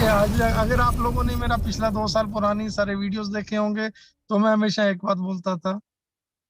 देखिए, आज अगर आप लोगों ने मेरा पिछला 2 साल पुरानी सारे वीडियोस देखे होंगे तो मैं हमेशा एक बात बोलता था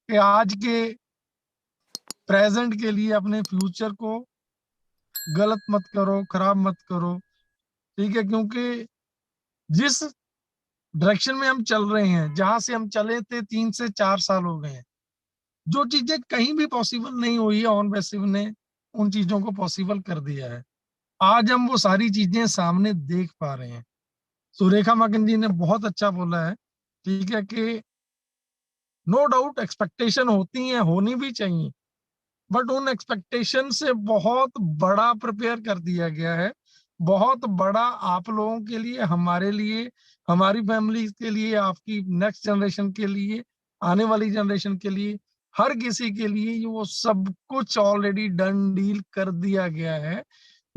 कि आज के प्रेजेंट के लिए अपने फ्यूचर को गलत मत करो, खराब मत करो। ठीक है, क्योंकि जिस डायरेक्शन में हम चल रहे हैं, जहां से हम चले थे 3 से 4 साल हो गए हैं, जो चीजें कहीं भी पॉसिबल नहीं हुई है, ऑन पैसिव ने उन चीजों को पॉसिबल कर दिया है। आज हम वो सारी चीजें सामने देख पा रहे हैं। सुरेखा माकन जी ने बहुत अच्छा बोला है, ठीक है, कि नो डाउट एक्सपेक्टेशन होती हैं, होनी भी चाहिए, बट उन एक्सपेक्टेशन से बहुत बड़ा प्रिपेयर कर दिया गया है। बहुत बड़ा आप लोगों के लिए, हमारे लिए, हमारी फैमिली के लिए, आपकी नेक्स्ट जनरेशन के लिए, आने वाली जनरेशन के लिए, हर किसी के लिए ये वो सब कुछ ऑलरेडी डन डील कर दिया गया है।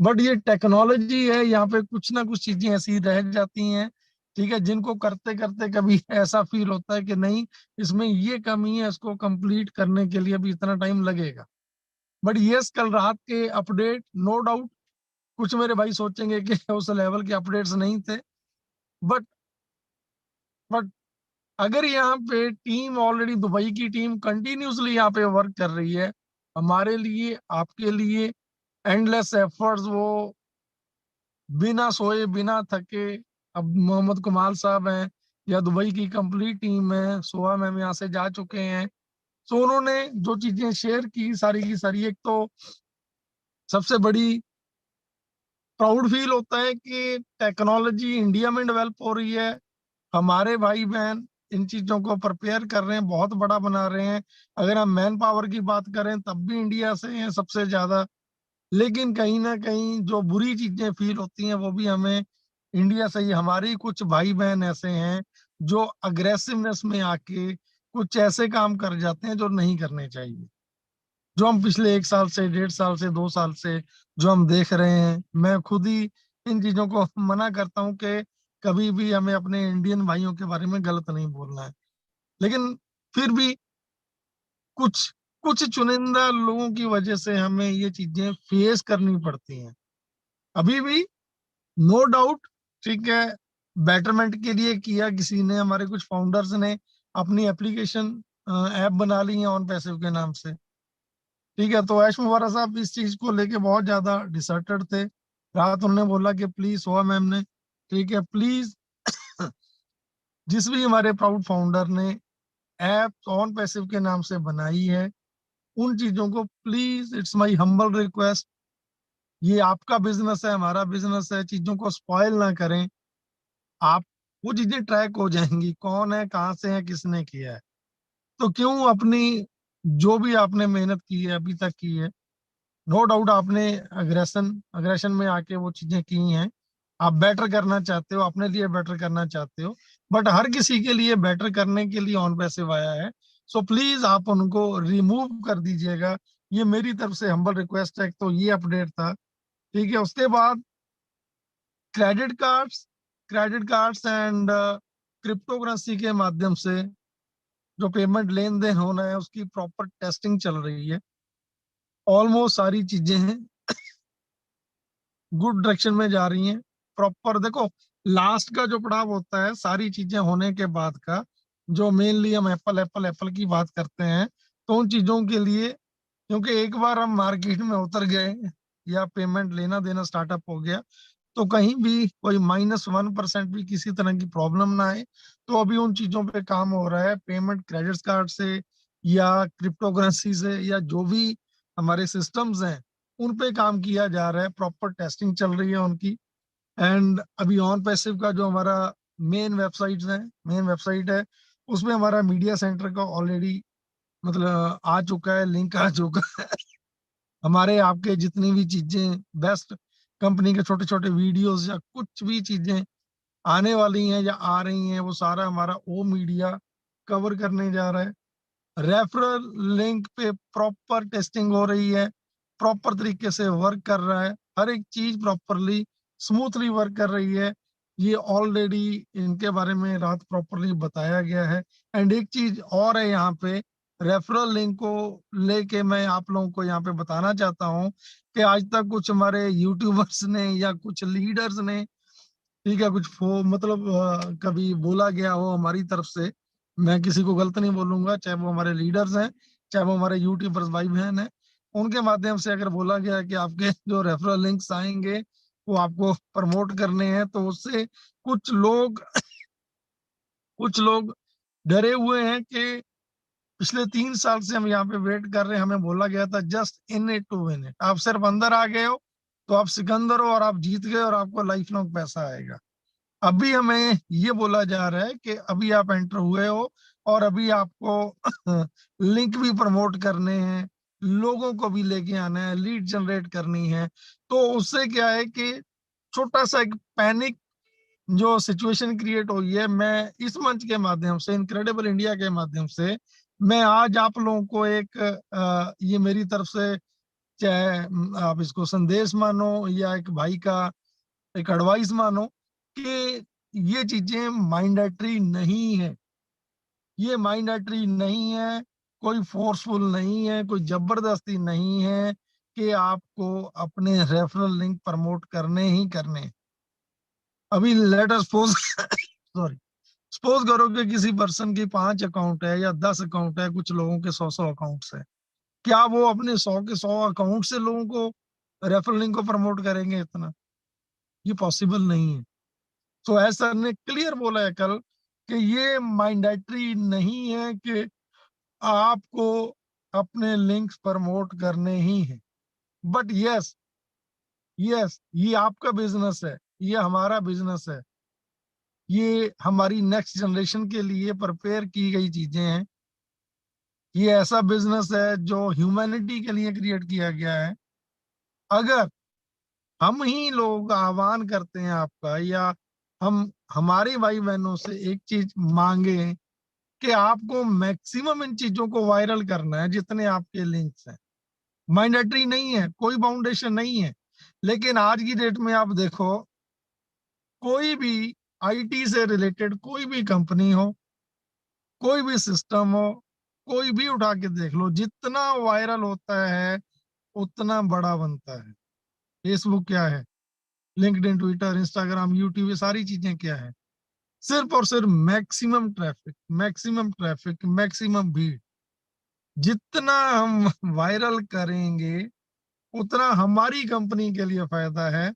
बट ये टेक्नोलॉजी है, यहाँ पे कुछ ना कुछ चीजें ऐसी रह जाती हैं, ठीक है, जिनको करते करते कभी ऐसा फील होता है कि नहीं, इसमें ये कमी है, इसको कंप्लीट करने के लिए अभी इतना टाइम लगेगा। बट यस, कल रात के अपडेट नो डाउट कुछ मेरे भाई सोचेंगे कि उस लेवल के अपडेट्स नहीं थे, बट बट अगर यहाँ पे टीम ऑलरेडी, दुबई की टीम कंटिन्यूसली यहाँ पे वर्क कर रही है हमारे लिए, आपके लिए, एंडलेस एफर्ट्स, वो बिना सोए बिना थके। अब मोहम्मद कुमार साहब हैं या दुबई की कंप्लीट टीम है, सोहा मैम यहाँ से जा चुके हैं। सो उन्होंने जो चीजें शेयर की सारी की सारी, एक तो सबसे बड़ी प्राउड फील होता है कि टेक्नोलॉजी इंडिया में डेवलप हो रही है। हमारे भाई बहन इन चीजों को प्रिपेयर कर रहे हैं, बहुत बड़ा बना रहे हैं। अगर हम मैन पावर की बात करें तब भी इंडिया से हैं सबसे ज्यादा। लेकिन कहीं ना कहीं जो बुरी चीजें फील होती हैं वो भी हमें इंडिया से ही, हमारे ही कुछ भाई बहन ऐसे हैं जो अग्रेसिवनेस में आके कुछ ऐसे काम कर जाते हैं जो नहीं करने चाहिए। जो हम पिछले 1 साल से, 1.5 साल से, 2 साल से जो हम देख रहे हैं, मैं खुद ही इन चीजों को मना करता हूँ कि कभी भी हमें अपने इंडियन भाइयों के बारे में गलत नहीं बोलना है। लेकिन फिर भी कुछ कुछ चुनिंदा लोगों की वजह से हमें ये चीजें फेस करनी पड़ती हैं अभी भी। नो डाउट, ठीक है, बेटरमेंट के लिए किया किसी ने, हमारे कुछ फाउंडर्स ने अपनी एप्लीकेशन ऐप बना ली है ऑन पैसिव के नाम से। ठीक है, तो ऐश मुबारक साहब इस चीज को लेके बहुत ज्यादा डिसर्टेड थे। रात उन्होंने बोला कि प्लीज, हुआ मैम ने, ठीक है, प्लीज जिस भी हमारे प्राउड फाउंडर ने ऐप ऑन पैसिव के नाम से बनाई है, उन चीजों को please, it's my humble request, ये आपका बिजनेस है, हमारा बिजनेस है, चीजों को स्पॉइल ना करें आप। वो चीजें ट्रैक हो जाएंगी, कौन है, कहाँ से है, किसने किया है। तो क्यों अपनी, जो भी आपने मेहनत की है अभी तक की है, नो डाउट आपने अग्रेशन अग्रेशन में आके वो चीजें की हैं। आप बेटर करना चाहते हो, अपने लिए बेटर करना चाहते हो, बट हर किसी के लिए बेटर करने के लिए ऑन पैसिव आया है। सो प्लीज आप उनको रिमूव कर दीजिएगा, ये मेरी तरफ से हम्बल रिक्वेस्ट है। तो ये अपडेट था, ठीक है। उसके बाद credit cards credit cards and crypto currency के माध्यम से जो पेमेंट लेन देन होना है उसकी प्रॉपर टेस्टिंग चल रही है। ऑलमोस्ट सारी चीजें हैं, गुड डायरेक्शन में जा रही हैं। प्रॉपर देखो, लास्ट का जो पड़ाव होता है सारी चीजें होने के बाद का, जो मेनली हम एप्पल एप्पल एप्पल की बात करते हैं, तो उन चीजों के लिए, क्योंकि एक बार हम मार्केट में उतर गए या पेमेंट लेना देना स्टार्टअप हो गया, तो कहीं भी कोई -1% भी किसी तरह की प्रॉब्लम ना आए। तो अभी उन चीजों पे काम हो रहा है, पेमेंट क्रेडिट कार्ड से या क्रिप्टो करेंसी से, या जो भी हमारे सिस्टम्स हैं उन पे काम किया जा रहा है, प्रॉपर टेस्टिंग चल रही है उनकी। एंड अभी ऑन पैसिव का जो हमारा मेन वेबसाइट है, उसमें हमारा मीडिया सेंटर का ऑलरेडी मतलब आ चुका है, लिंक आ चुका है। हमारे आपके जितनी भी चीजें, बेस्ट कंपनी के छोटे छोटे वीडियोस या कुछ भी चीजें आने वाली हैं या आ रही हैं, वो सारा हमारा ओ मीडिया कवर करने जा रहा है। रेफरल लिंक पे प्रॉपर टेस्टिंग हो रही है, प्रॉपर तरीके से वर्क कर रहा है, हर एक चीज प्रॉपरली स्मूथली वर्क कर रही है। ये ऑलरेडी इनके बारे में रात प्रॉपरली बताया गया है। एंड एक चीज और है यहाँ पे, रेफरल लिंक को लेके मैं आप लोगों को यहाँ पे बताना चाहता हूँ कि आज तक कुछ हमारे यूट्यूबर्स ने या कुछ लीडर्स ने, ठीक है, कुछ मतलब कभी बोला गया हो हमारी तरफ से, मैं किसी को गलत नहीं बोलूंगा, चाहे वो हमारे लीडर्स हैं, चाहे वो हमारे यूट्यूबर्स भाई बहन हैं, उनके माध्यम से अगर बोला गया कि आपके जो रेफरल लिंक्स आएंगे वो आपको प्रमोट करने हैं, तो उससे कुछ लोग कुछ लोग डरे हुए हैं कि पिछले 3 साल से हम यहाँ पे वेट कर रहे हैं, हमें बोला गया था just in it to win it, आप सिर्फ अंदर आ गए हो तो आप सिकंदर हो और आप जीत गए और आपको लाइफ लॉन्ग पैसा आएगा। अभी हमें ये बोला जा रहा है कि अभी आप एंटर हुए हो और अभी आपको लिंक भी प्रमोट करने हैं, लोगों को भी लेके आना है, लीड जनरेट करनी है। तो उससे क्या है कि छोटा सा एक पैनिक जो सिचुएशन क्रिएट हुई है, मैं इस मंच के माध्यम से, इनक्रेडिबल इंडिया के माध्यम से, मैं आज आप लोगों को एक ये मेरी तरफ से, चाहे आप इसको संदेश मानो या एक भाई का एक एडवाइस मानो, कि ये चीजें माइंडेटरी नहीं है, ये माइंडेटरी नहीं है, कोई फोर्सफुल नहीं है, कोई जबरदस्ती नहीं है कि आपको अपने रेफरल लिंक प्रमोट करने ही करने हैं। अभी let us suppose sorry, suppose करो कि किसी पर्सन की 5 अकाउंट है या 10 अकाउंट है, कुछ लोगों के 100 अकाउंट्स है, क्या वो अपने 100 के 100 अकाउंट से लोगों को रेफरल लिंक को प्रमोट करेंगे? इतना ये पॉसिबल नहीं है। तो एस सर ने क्लियर बोला है कल कि ये मैंडेटरी नहीं है कि आपको अपने लिंक्स प्रमोट करने ही हैं। बट यस, यस, ये आपका बिजनेस है, ये हमारा बिजनेस है, ये हमारी नेक्स्ट जनरेशन के लिए प्रिपेयर की गई चीजें हैं। ये ऐसा बिजनेस है जो ह्यूमैनिटी के लिए क्रिएट किया गया है। अगर हम ही लोग आह्वान करते हैं आपका, या हम हमारे भाई बहनों से एक चीज मांगे कि आपको मैक्सिमम इन चीजों को वायरल करना है, जितने आपके लिंक्स हैं, मैंडेटरी नहीं है, कोई बाउंडेशन नहीं है। लेकिन आज की डेट में आप देखो, कोई भी आईटी से रिलेटेड कोई भी कंपनी हो, कोई भी सिस्टम हो, कोई भी उठा के देख लो, जितना वायरल होता है उतना बड़ा बनता है। फेसबुक क्या है, लिंक्डइन, ट्विटर, इंस्टाग्राम, यूट्यूब, ये सारी चीजें क्या है? सिर्फ और सिर्फ maximum traffic, maximum traffic, maximum भीड़। जितना हम वायरल करेंगे उतना हमारी कंपनी के लिए फायदा है,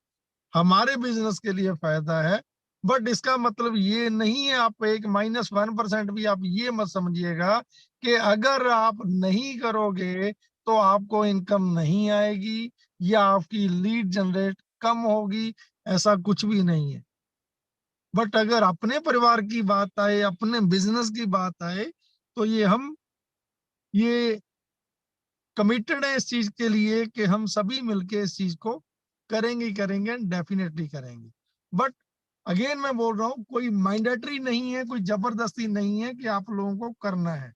हमारे बिजनेस के लिए फायदा है। बट इसका मतलब ये नहीं है, आप एक -1% भी आप ये मत समझिएगा कि अगर आप नहीं करोगे तो आपको इनकम नहीं आएगी या आपकी लीड जनरेट कम होगी, ऐसा कुछ भी नहीं है। बट अगर अपने परिवार की बात आए, अपने बिजनेस की बात आए, तो ये कमिटेड है इस चीज के लिए कि हम सभी मिलके इस चीज को करेंगे ही करेंगे, डेफिनेटली करेंगे। बट अगेन मैं बोल रहा हूँ, कोई मैंडेटरी नहीं है, कोई जबरदस्ती नहीं है कि आप लोगों को करना है।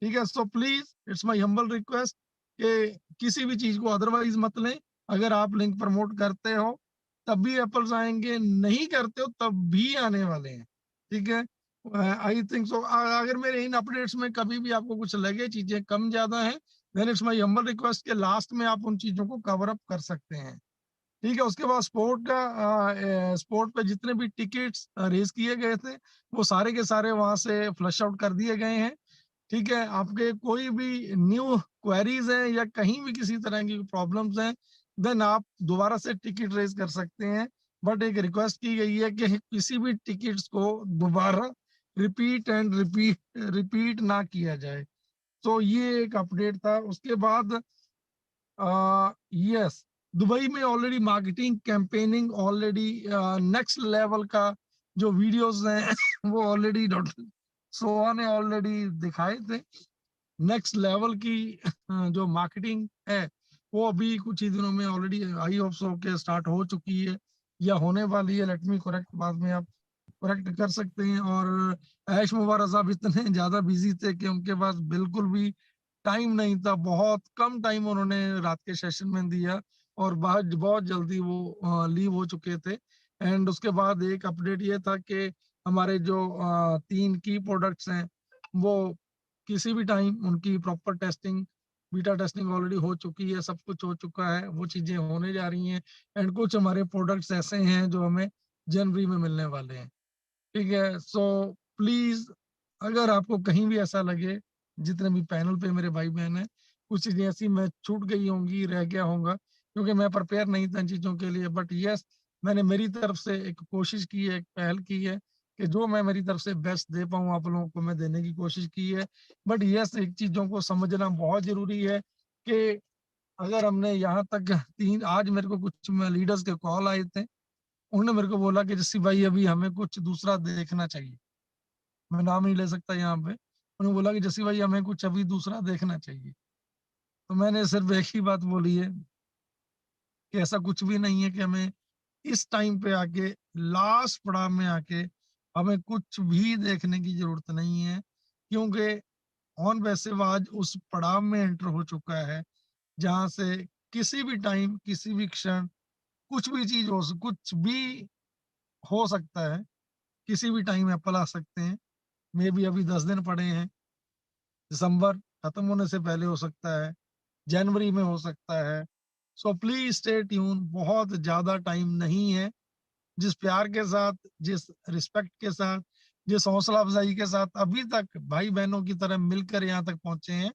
ठीक है, so please it's my humble request कि किसी भी चीज को अदरवाइज मत लें। अगर आप लिंक प्रमोट करते हो तब भी एप्पल्स आएंगे, नहीं करते हो तब भी आने वाले हैं। ठीक है, आई थिंक सो। अगर मेरे इन अपडेट्स में कभी भी आपको कुछ लगे चीजें कम ज्यादा है, then it's my humble request के लास्ट में आप उन चीजों को कवर अप कर सकते हैं। ठीक है, उसके बाद स्पोर्ट पे जितने भी टिकट्स रेज किए गए थे वो सारे के सारे वहां से फ्लश आउट कर दिए गए हैं। ठीक है, आपके कोई भी न्यू क्वेरीज हैं या कहीं भी किसी तरह की प्रॉब्लम्स हैं, देन आप दोबारा से टिकट रेज कर सकते हैं। बट एक रिक्वेस्ट की गई है कि किसी भी टिकट्स को दोबारा रिपीट ना किया जाए। तो ये एक अपडेट था। उसके बाद यस, दुबई में already marketing campaigning already next level का जो वीडियोस हैं वो ऑलरेडी डॉक्टर सोहा ने ऑलरेडी दिखाए थे। नेक्स्ट लेवल की जो मार्केटिंग है वो अभी कुछ ही दिनों में ऑलरेडी आई होप सो के स्टार्ट हो चुकी है या होने वाली है। लेट मी करेक्ट, बाद में आप करेक्ट कर सकते हैं। और ऐश मुबारक साहब इतने ज्यादा बिजी थे कि उनके पास बिल्कुल भी टाइम नहीं था, बहुत कम टाइम उन्होंने रात के सेशन में दिया और बहुत बहुत जल्दी वो लीव हो चुके थे। एंड उसके बाद एक अपडेट ये था कि हमारे जो 3 की प्रोडक्ट्स हैं वो किसी भी टाइम उनकी proper testing, beta testing already हो चुकी है, सब कुछ हो चुका है, वो चीजें होने जा रही हैं। एंड कुछ हमारे प्रोडक्ट्स ऐसे हैं जो हमें जनवरी में मिलने वाले हैं। ठीक है? सो प्लीज़ अगर आपको कहीं भी ऐसा लगे, जितने भी पैनल पे मेरे भाई-बहन हैं, कुछ चीज़ें ऐसी मैं छूट गई होंगी, रह गया होगा, क्योंकि मैं प्रिपेयर नहीं था इन चीज़ों के लिए। बट येस, मैंने मेरी तरफ से एक कोशिश की है, एक पहल की है कि जो मैं मेरी तरफ से बेस्ट दे पाऊँ आप लोगों को मैं देने की कोशिश की है। बट येस, एक चीज़ों को समझना बहुत ज़रूरी है कि अगर हमने यहाँ तक 3 आज मेरे को कुछ म लीडर्स के कॉल आए थे। उन्होंने मेरे को बोला कि जस्सी भाई अभी हमें कुछ दूसरा देखना चाहिए। मैं नाम नहीं ले सकता यहाँ पे। उन्होंने बोला कि जस्सी भाई हमें कुछ अभी दूसरा देखना चाहिए। तो मैंने सिर्फ़ एक ही बात बोली है कि ऐसा कुछ भी नहीं है कि हमें इस टाइम पे आके लास्ट पड़ाव में आके हमें कुछ भी देखने की ज़रूरत नहीं है। क्योंकि ऑन वैसे आज उस पड़ाव में एंटर हो चुका है, जहाँ से किसी भी टाइम, किसी भी क्षण कुछ भी चीज़ कुछ भी हो सकता है। किसी भी टाइम एप्पल आ सकते हैं। मेबी अभी 10 दिन पड़े हैं। दिसंबर खत्म होने से पहले हो सकता है, जनवरी में हो सकता है। सो प्लीज़ स्टे ट्यून, बहुत ज़्यादा टाइम नहीं है। जिस प्यार के साथ, जिस रिस्पेक्ट के साथ, जिस हौसला अफ़ज़ाई के साथ अभी तक भाई-बहनों की तरह मिलकर यहाँ तक पहुँचे हैं,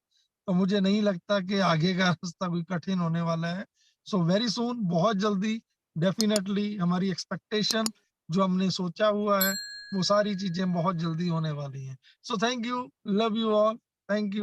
तो मुझे नहीं लगता कि आगे का रास्ता कोई कठिन होने वाला है। सो वेरी सून, बहुत जल्दी डेफ़िनेटली हमारी एक्सपेक्टेशन जो हमने सोचा हुआ है, वो सारी चीज़ें बहुत जल्दी होने वाली हैं। So thank you, love you all, thank you.